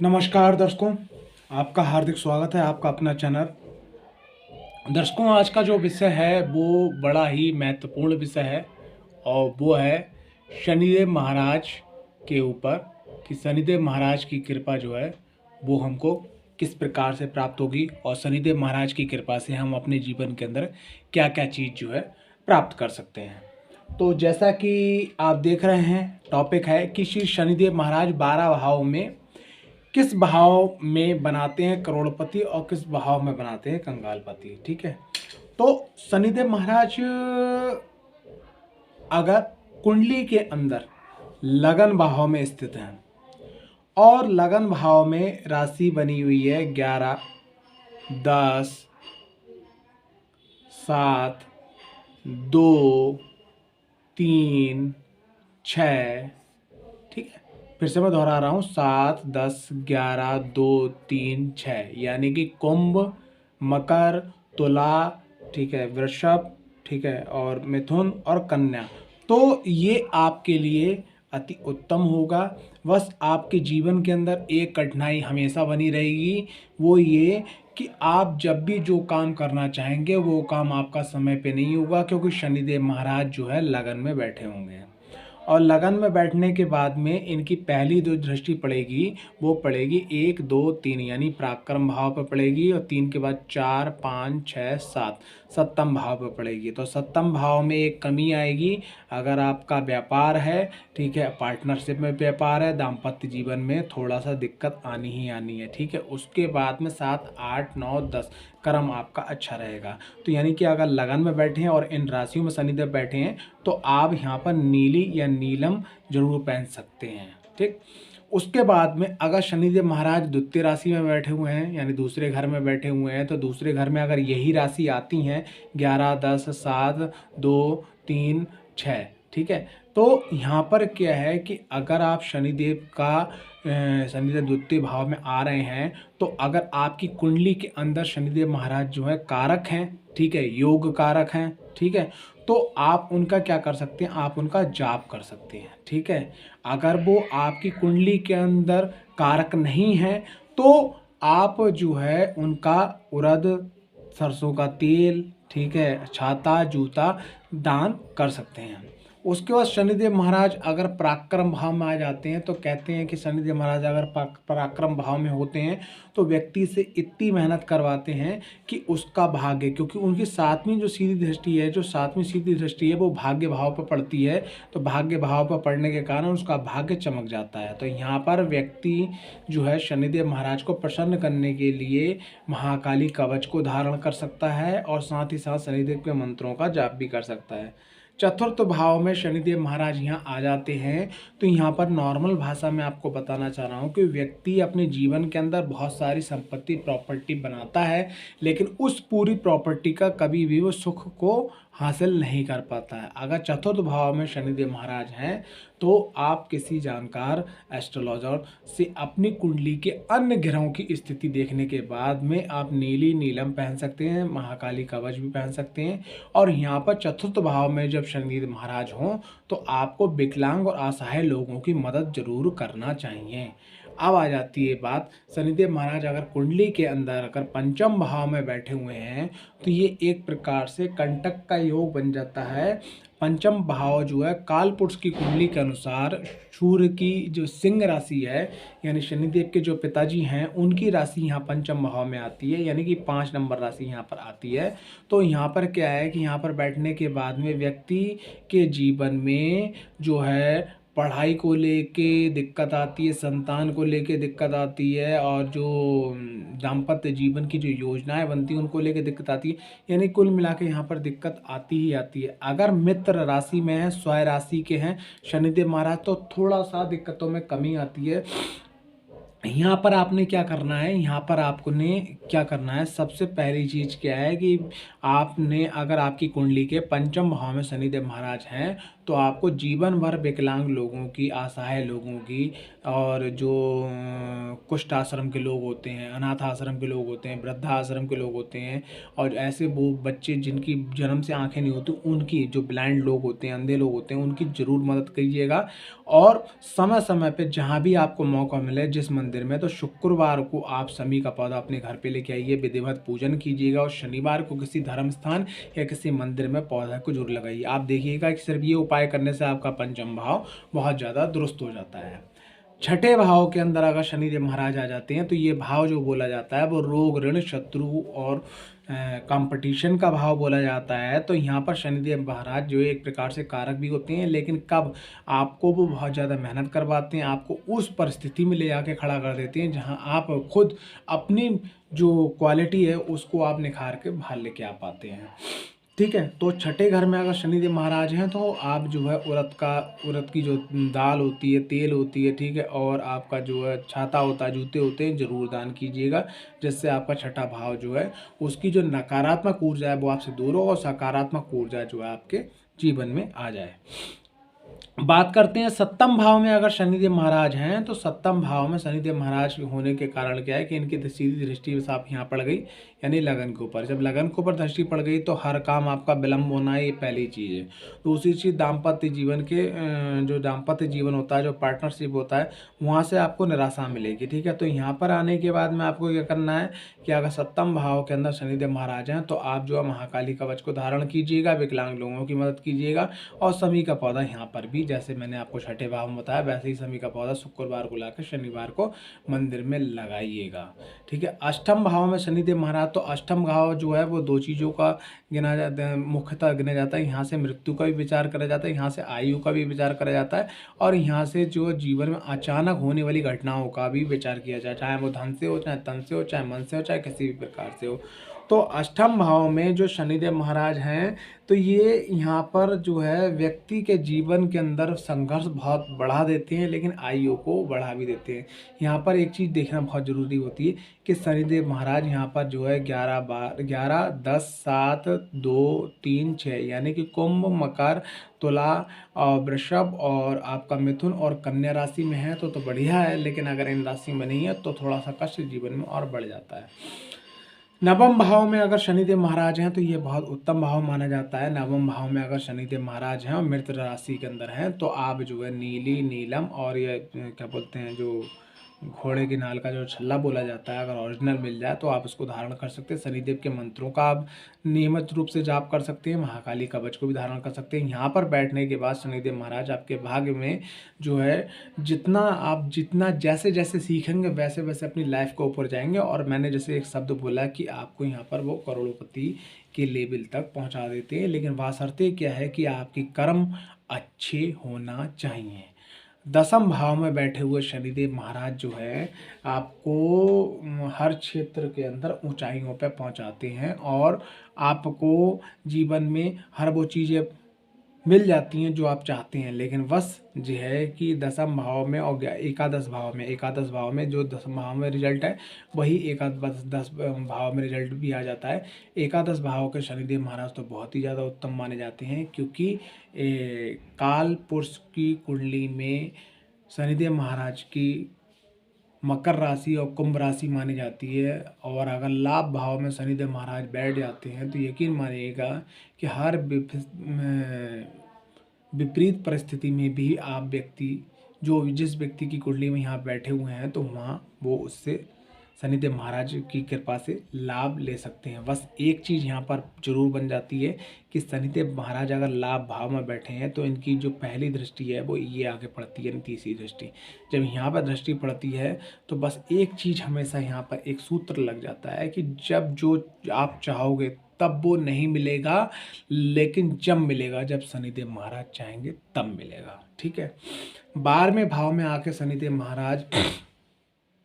नमस्कार दर्शकों, आपका हार्दिक स्वागत है आपका अपना चैनल। दर्शकों, आज का जो विषय है वो बड़ा ही महत्वपूर्ण विषय है और वो है शनिदेव महाराज के ऊपर कि शनिदेव महाराज की कृपा जो है वो हमको किस प्रकार से प्राप्त होगी और शनिदेव महाराज की कृपा से हम अपने जीवन के अंदर क्या क्या चीज़ जो है प्राप्त कर सकते हैं। तो जैसा कि आप देख रहे हैं, टॉपिक है कि श्री शनिदेव महाराज 12 भाव में किस भाव में बनाते हैं करोड़पति और किस भाव में बनाते हैं कंगालपति। ठीक है, तो शनिदेव महाराज अगर कुंडली के अंदर लगन भाव में स्थित हैं और लगन भाव में राशि बनी हुई है 11, 10, 7, 2, 3, 6, ठीक है, फिर से मैं दोहरा रहा हूँ, 7, 10, 11, 2, 3, 6, यानी कि कुंभ, मकर, तुला, ठीक है, वृषभ, ठीक है, और मिथुन और कन्या। तो ये आपके लिए अति उत्तम होगा। बस आपके जीवन के अंदर एक कठिनाई हमेशा बनी रहेगी, वो ये कि आप जब भी जो काम करना चाहेंगे वो काम आपका समय पे नहीं होगा, क्योंकि शनिदेव महाराज जो है लगन में बैठे होंगे। और लगन में बैठने के बाद में इनकी पहली जो दृष्टि पड़ेगी वो पड़ेगी 1, 2, 3 यानी पराक्रम भाव पर पड़ेगी, और 3 के बाद 4, 5, 6, 7 सप्तम भाव पर पड़ेगी। तो सप्तम भाव में एक कमी आएगी अगर आपका व्यापार है, ठीक है, पार्टनरशिप में व्यापार है, दाम्पत्य जीवन में थोड़ा सा दिक्कत आनी ही आनी है। ठीक है, उसके बाद में 7, 8, 9, 10 कर्म आपका अच्छा रहेगा। तो यानी कि अगर लगन में बैठे हैं और इन राशियों में शनिदेव बैठे हैं तो आप यहाँ पर नीली या नीलम जरूर पहन सकते हैं। ठीक, उसके बाद में अगर शनिदेव महाराज द्वितीय राशि में बैठे हुए हैं यानी दूसरे घर में बैठे हुए हैं, तो दूसरे घर में अगर यही राशि आती हैं 11, 10, 7, 2, 3, 6, ठीक है, तो यहाँ पर क्या है कि अगर आप शनिदेव द्वितीय भाव में आ रहे हैं, तो अगर आपकी कुंडली के अंदर शनिदेव महाराज जो है कारक हैं, ठीक है, योग कारक हैं, ठीक है, तो आप उनका क्या कर सकते हैं, आप उनका जाप कर सकते हैं। ठीक है, अगर वो आपकी कुंडली के अंदर कारक नहीं है तो आप जो है उनका उड़द, सरसों का तेल, ठीक है, छाता, जूता दान कर सकते हैं। उसके बाद शनिदेव महाराज अगर पराक्रम भाव में आ जाते हैं तो कहते हैं कि शनिदेव महाराज अगर पराक्रम भाव में होते हैं तो व्यक्ति से इतनी मेहनत करवाते हैं कि उसका भाग्य, क्योंकि उनकी सातवीं जो सीधी दृष्टि है, जो सातवीं सीधी दृष्टि है वो भाग्य भाव पर पड़ती है, तो भाग्य भाव पर पड़ने के कारण उसका भाग्य चमक जाता है। तो यहाँ पर व्यक्ति जो है शनिदेव महाराज को प्रसन्न करने के लिए महाकाली कवच को धारण कर सकता है और साथ ही साथ शनिदेव के मंत्रों का जाप भी कर सकता है। चतुर्थ भाव में शनिदेव महाराज यहाँ आ जाते हैं, तो यहाँ पर नॉर्मल भाषा में आपको बताना चाह रहा हूँ कि व्यक्ति अपने जीवन के अंदर बहुत सारी संपत्ति, प्रॉपर्टी बनाता है, लेकिन उस पूरी प्रॉपर्टी का कभी भी वो सुख को हासिल नहीं कर पाता है। अगर चतुर्थ भाव में शनिदेव महाराज हैं तो आप किसी जानकार एस्ट्रोलॉजर से अपनी कुंडली के अन्य ग्रहों की स्थिति देखने के बाद में आप नीली, नीलम पहन सकते हैं, महाकाली कवच भी पहन सकते हैं। और यहाँ पर चतुर्थ भाव में जब शनिदेव महाराज हों तो आपको विकलांग और असहाय लोगों की मदद जरूर करना चाहिए। अब आ जाती है बात, शनिदेव महाराज अगर कुंडली के अंदर अगर पंचम भाव में बैठे हुए हैं तो ये एक प्रकार से कंटक का योग बन जाता है। पंचम भाव जो है कालपुरुष की कुंडली के अनुसार सूर्य की जो सिंह राशि है, यानी शनिदेव के जो पिताजी हैं उनकी राशि यहाँ पंचम भाव में आती है, यानी कि 5 नंबर राशि यहाँ पर आती है। तो यहाँ पर क्या है कि यहाँ पर बैठने के बाद में व्यक्ति के जीवन में जो है पढ़ाई को लेके दिक्कत आती है, संतान को लेके दिक्कत आती है, और जो दाम्पत्य जीवन की जो योजनाएं बनती हैं उनको लेके दिक्कत आती है, यानी कुल मिला के यहाँ पर दिक्कत आती ही आती है। अगर मित्र राशि में है, स्वयं राशि के हैं शनिदेव महाराज, तो थोड़ा सा दिक्कतों में कमी आती है। यहाँ पर आपने क्या करना है, यहाँ पर आपने क्या करना है, सबसे पहली चीज़ क्या है कि आपने अगर आपकी कुंडली के पंचम भाव में शनिदेव महाराज हैं तो आपको जीवन भर विकलांग लोगों की, असहाय लोगों की, और जो कुष्ठ आश्रम के लोग होते हैं, अनाथ आश्रम के लोग होते हैं, वृद्धाश्रम के लोग होते हैं, और ऐसे वो बच्चे जिनकी जन्म से आंखें नहीं होती, उनकी, जो ब्लाइंड लोग होते हैं, अंधे लोग होते हैं, उनकी ज़रूर मदद कीजिएगा। और समय समय पे जहाँ भी आपको मौका मिले, जिस मंदिर में, तो शुक्रवार को आप समी का पौधा अपने घर पे लेके आइए, विधिवत पूजन कीजिएगा, और शनिवार को किसी धर्म स्थान या किसी मंदिर में पौधा को जरूर लगाइए। आप देखिएगा कि सिर्फ ये उपाय करने से आपका पंचम भाव बहुत ज़्यादा दुरुस्त हो जाता है। छठे भाव के अंदर अगर शनिदेव महाराज आ जाते हैं, तो ये भाव जो बोला जाता है वो रोग, ऋण, शत्रु और कंपटीशन का भाव बोला जाता है। तो यहाँ पर शनिदेव महाराज जो एक प्रकार से कारक भी होते हैं, लेकिन कब आपको वो बहुत ज़्यादा मेहनत करवाते हैं, आपको उस परिस्थिति में ले आके खड़ा कर देते हैं जहाँ आप खुद अपनी जो क्वालिटी है उसको आप निखार के बाहर लेके आ पाते हैं। ठीक है, तो छठे घर में अगर शनिदेव महाराज हैं, तो आप जो है उड़द की जो दाल होती है, तेल होती है, ठीक है, और आपका जो है छाता होता है, जूते होते हैं, जरूर दान कीजिएगा, जिससे आपका छठा भाव जो है उसकी जो नकारात्मक ऊर्जा है वो आपसे दूर हो, और सकारात्मक ऊर्जा जो है आपके जीवन में आ जाए। बात करते हैं सप्तम भाव में अगर शनिदेव महाराज हैं, तो सप्तम भाव में शनिदेव महाराज होने के कारण क्या है कि इनकी सीधी दृष्टि बस आप यहाँ पड़ गई, यानी लगन के ऊपर। जब लगन के ऊपर दृष्टि पड़ गई तो हर काम आपका विलम्ब होना है, ये पहली चीज़ है। दूसरी चीज़, दाम्पत्य जीवन के जो दाम्पत्य जीवन होता है, जो पार्टनरशिप होता है, वहाँ से आपको निराशा मिलेगी। ठीक है, तो यहाँ पर आने के बाद में आपको क्या करना है कि अगर सप्तम भाव के अंदर शनिदेव महाराज हैं, तो आप जो है महाकाली कवच को धारण कीजिएगा, विकलांग लोगों की मदद कीजिएगा, और समी का पौधा यहाँ पर भी, जैसे मैंने आपको छठे भाव में बताया, वैसे ही समी का पौधा शुक्रवार को लाकर शनिवार को मंदिर में लगाइएगा। ठीक है, अष्टम भाव में शनिदेव महाराज, तो अष्टम भाव जो है वो दो चीज़ों का गिना जाता है, मुख्यतः गिना जाता है। यहाँ से मृत्यु का भी विचार करा जाता है, यहाँ से आयु का भी विचार करा जाता है, और यहाँ से जो जीवन में अचानक होने वाली घटनाओं का भी विचार किया जाए, चाहे वो धन से हो, चाहे तन से हो, चाहे मन से हो, चाहे किसी भी प्रकार से हो। तो अष्टम भाव में जो शनिदेव महाराज हैं, तो ये यहाँ पर जो है व्यक्ति के जीवन के अंदर संघर्ष बहुत बढ़ा देते हैं, लेकिन आयु को बढ़ा भी देते हैं। यहाँ पर एक चीज़ देखना बहुत ज़रूरी होती है कि शनिदेव महाराज यहाँ पर जो है 11, 10, 7, 2, 3, 6, यानी कि कुंभ, मकर, तुला और वृषभ और आपका मिथुन और कन्या राशि में है, तो बढ़िया है। लेकिन अगर इन राशि में नहीं है तो थोड़ा सा कष्ट जीवन में और बढ़ जाता है। नवम भाव में अगर शनिदेव महाराज हैं, तो ये बहुत उत्तम भाव माना जाता है। नवम भाव में अगर शनिदेव महाराज हैं और मृत राशि के अंदर हैं, तो आप जो है नीली, नीलम और ये क्या बोलते हैं, जो घोड़े की नाल का जो छल्ला बोला जाता है, अगर ओरिजिनल मिल जाए तो आप उसको धारण कर सकते हैं। शनिदेव के मंत्रों का आप नियमित रूप से जाप कर सकते हैं, महाकाली कवच को भी धारण कर सकते हैं। यहाँ पर बैठने के बाद शनिदेव महाराज आपके भाग्य में जो है जितना जैसे जैसे सीखेंगे वैसे वैसे अपनी लाइफ को ऊपर जाएंगे। और मैंने जैसे एक शब्द बोला कि आपको यहाँ पर वो करोड़पति के लेवल तक पहुँचा देते हैं, लेकिन वासरते क्या है कि आपकी कर्म अच्छे होना चाहिए। दसम भाव में बैठे हुए शनिदेव महाराज जो है आपको हर क्षेत्र के अंदर ऊंचाइयों पर पहुंचाते हैं, और आपको जीवन में हर वो चीज़ें मिल जाती हैं जो आप चाहते हैं। लेकिन बस ये है कि दसम भाव में और एकादश भाव में जो दसम भाव में रिजल्ट है, वही एकादश दस भाव में रिजल्ट भी आ जाता है। एकादश भाव के शनिदेव महाराज तो बहुत ही ज़्यादा उत्तम माने जाते हैं, क्योंकि काल पुरुष की कुंडली में शनिदेव महाराज की मकर राशि और कुंभ राशि मानी जाती है। और अगर लाभ भाव में शनिदेव महाराज बैठ जाते हैं, तो यकीन मानिएगा कि हर विपरीत परिस्थिति में भी आप जिस व्यक्ति की कुंडली में यहाँ बैठे हुए हैं, तो वहाँ वो उससे शनिदेव महाराज की कृपा से लाभ ले सकते हैं। बस एक चीज़ यहाँ पर जरूर बन जाती है कि शनिदेव महाराज अगर लाभ भाव में बैठे हैं, तो इनकी जो पहली दृष्टि है वो ये आगे पड़ती है, तीसरी दृष्टि। जब यहाँ पर दृष्टि पड़ती है, तो बस एक चीज़ हमेशा यहाँ पर एक सूत्र लग जाता है कि जब जो आप चाहोगे तब वो नहीं मिलेगा, लेकिन जब मिलेगा, जब शनिदेव महाराज चाहेंगे तब मिलेगा। ठीक है, 12वें भाव में आके शनिदेव महाराज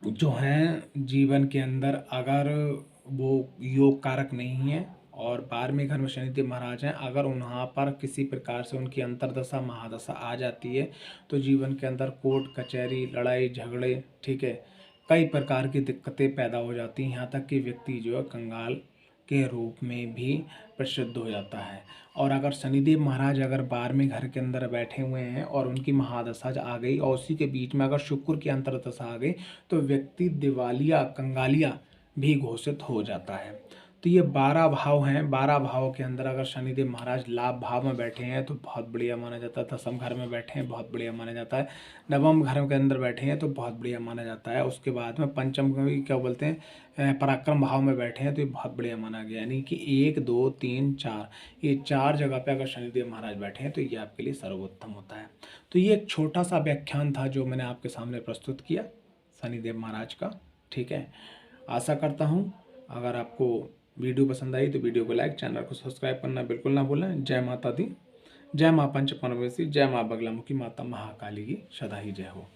जो हैं जीवन के अंदर, अगर वो योग कारक नहीं है और 12वें घर में शनिदेव महाराज हैं, अगर वहाँ पर किसी प्रकार से उनकी अंतर्दशा महादशा आ जाती है, तो जीवन के अंदर कोर्ट कचहरी, लड़ाई झगड़े, ठीक है, कई प्रकार की दिक्कतें पैदा हो जाती हैं। यहाँ तक कि व्यक्ति जो है कंगाल के रूप में भी प्रसिद्ध हो जाता है। और अगर शनिदेव महाराज अगर 12वें घर के अंदर बैठे हुए हैं और उनकी महादशा आ गई और उसी के बीच में अगर शुक्र की अंतर्दशा आ गई तो व्यक्ति दिवालिया कंगालिया भी घोषित हो जाता है। तो ये 12 भाव हैं। 12 भाव के अंदर अगर शनिदेव महाराज लाभ भाव में बैठे हैं तो बहुत बढ़िया माना जाता है। दसम घर में बैठे हैं बहुत बढ़िया माना जाता है। नवम घर के अंदर बैठे हैं तो बहुत बढ़िया माना जाता है। उसके बाद में पंचम को भी क्या बोलते हैं, पराक्रम भाव में बैठे हैं तो ये बहुत बढ़िया माना गया। यानी कि 1 2 3 4 ये 4 जगह पे अगर शनिदेव महाराज बैठे हैं तो ये आपके लिए सर्वोत्तम होता है। तो ये एक छोटा सा व्याख्यान था जो मैंने आपके सामने प्रस्तुत किया शनिदेव महाराज का। ठीक है, आशा करता हूँ अगर आपको वीडियो पसंद आई तो वीडियो को लाइक, चैनल को सब्सक्राइब करना बिल्कुल ना भूलें। जय माता दी, जय माँ पंच परमेश्वरी, जय माँ बगलामुखी माता महाकाली की सदा ही जय हो।